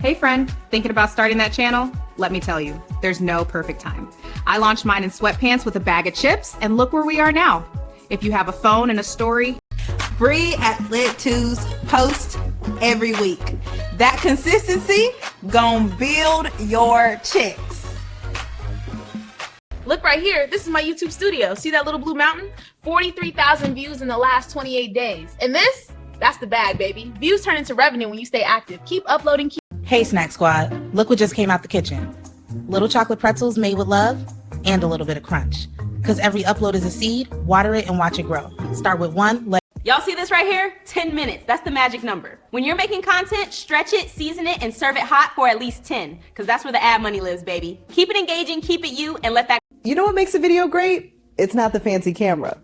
Hey friend, thinking about starting that channel? Let me tell you, there's no perfect time. I launched mine in sweatpants with a bag of chips, and look where we are now. If you have a phone and a story, Bre at Lit 2's post every week. That consistency gon' build your checks. Look right here, this is my YouTube studio. See that little blue mountain? 43,000 views in the last 28 days. And this, that's the bag, baby. Views turn into revenue when you stay active. Keep uploading. Hey Snack Squad, look what just came out the kitchen. Little chocolate pretzels made with love and a little bit of crunch. Because every upload is a seed, water it and watch it grow. Start with one, Y'all see this right here? 10 minutes, that's the magic number. When you're making content, stretch it, season it, and serve it hot for at least 10. Because that's where the ad money lives, baby. Keep it engaging, keep it you, and let that... You know what makes a video great? It's not the fancy camera.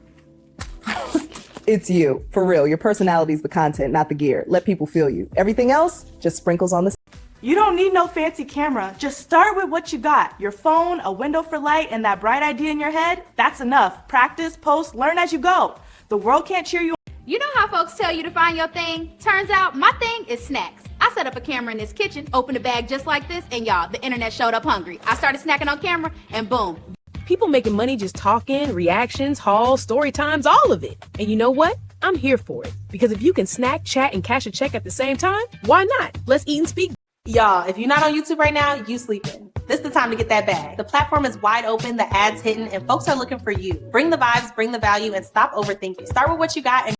It's you, for real. Your personality's the content, not the gear. Let people feel you. Everything else, just sprinkles on the... You don't need no fancy camera. Just start with what you got. Your phone, a window for light, and that bright idea in your head. That's enough. Practice, post, learn as you go. The world can't cheer you. You know how folks tell you to find your thing? Turns out my thing is snacks. I set up a camera in this kitchen, opened a bag just like this, and y'all, the internet showed up hungry. I started snacking on camera, and boom. People making money just talking, reactions, hauls, story times, all of it. And you know what? I'm here for it. Because if you can snack, chat, and cash a check at the same time, why not? Let's eat and speak. Y'all, if you're not on YouTube right now, you sleeping. This is the time to get that bag. The platform is wide open, the ads hidden, and folks are looking for you. Bring the vibes, bring the value, and stop overthinking. Start with what you got. And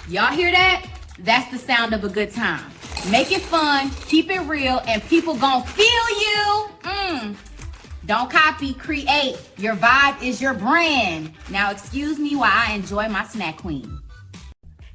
Y'all hear that? That's the sound of a good time. Make it fun, keep it real, and people gon' feel you. Don't copy, create. Your vibe is your brand. Now excuse me while I enjoy my snack queen.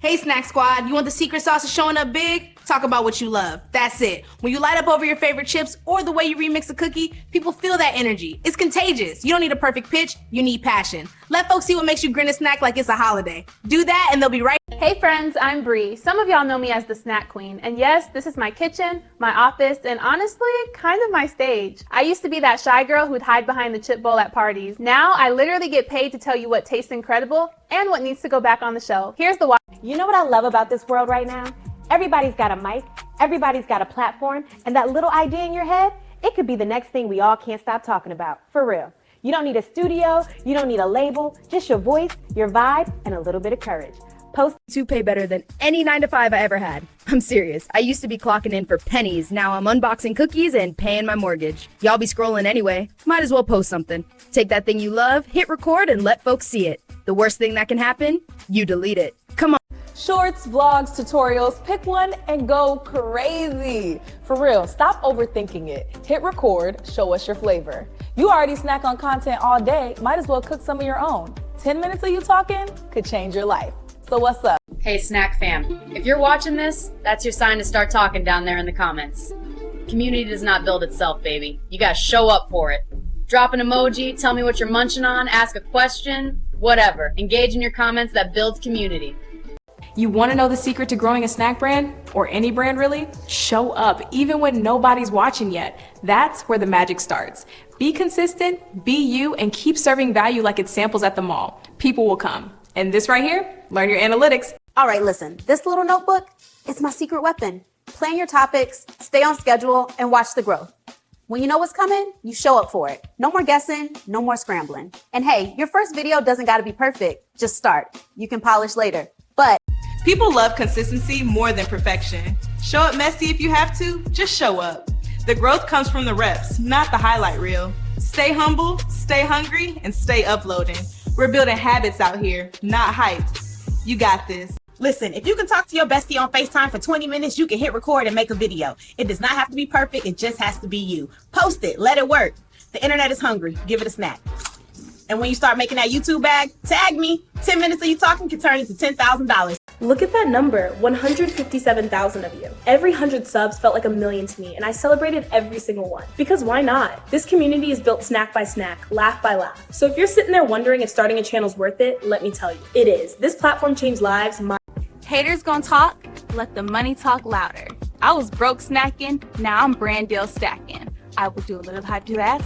Hey Snack Squad, you want the secret sauce of showing up big? Talk about what you love. That's it. When you light up over your favorite chips or the way you remix a cookie, people feel that energy. It's contagious. You don't need a perfect pitch, you need passion. Let folks see what makes you grin and snack like it's a holiday. Do that and they'll be right. Hey friends, I'm Bre. Some of y'all know me as the Snack Queen. And yes, this is my kitchen, my office, and honestly, kind of my stage. I used to be that shy girl who'd hide behind the chip bowl at parties. Now I literally get paid to tell you what tastes incredible and what needs to go back on the shelf. Here's the why. You know what I love about this world right now? Everybody's got a mic, everybody's got a platform, and that little idea in your head, it could be the next thing we all can't stop talking about, for real. You don't need a studio, you don't need a label, just your voice, your vibe, and a little bit of courage. Post to pay better than any 9-to-5 I ever had. I'm serious. I used to be clocking in for pennies. Now I'm unboxing cookies and paying my mortgage. Y'all be scrolling anyway. Might as well post something. Take that thing you love, hit record, and let folks see it. The worst thing that can happen? You delete it. Come on. Shorts, vlogs, tutorials, pick one and go crazy. For real, stop overthinking it. Hit record, show us your flavor. You already snack on content all day, might as well cook some of your own. 10 minutes of you talking could change your life. So what's up? Hey Snack fam, if you're watching this, that's your sign to start talking down there in the comments. Community does not build itself, baby. You gotta show up for it. Drop an emoji, tell me what you're munching on, ask a question, whatever. Engage in your comments, that builds community. You want to know the secret to growing a snack brand, or any brand really? Show up, even when nobody's watching yet. That's where the magic starts. Be consistent, be you, and keep serving value like it's samples at the mall. People will come. And this right here, learn your analytics. All right, listen, this little notebook, it's my secret weapon. Plan your topics, stay on schedule, and watch the growth. When you know what's coming, you show up for it. No more guessing, no more scrambling. And hey, your first video doesn't gotta be perfect. Just start. You can polish later. But people love consistency more than perfection. Show up messy if you have to, just show up. The growth comes from the reps, not the highlight reel. Stay humble, stay hungry, and stay uploading. We're building habits out here, not hype. You got this. listen, if you can talk to your bestie on FaceTime for 20 minutes, you can hit record and make a video. It does not have to be perfect. It just has to be you. Post it. Let it work. The internet is hungry. Give it a snack. And when you start making that YouTube bag, tag me. 10 minutes of you talking can turn into $10,000. Look at that number, 157,000 of you. Every 100 subs felt like a million to me, and I celebrated every single one. Because why not? This community is built snack by snack, laugh by laugh. So if you're sitting there wondering if starting a channel is worth it, let me tell you, it is. This platform changed lives. Haters gonna talk, let the money talk louder. I was broke snacking, now I'm brand deal stacking. I will do a little hype to that.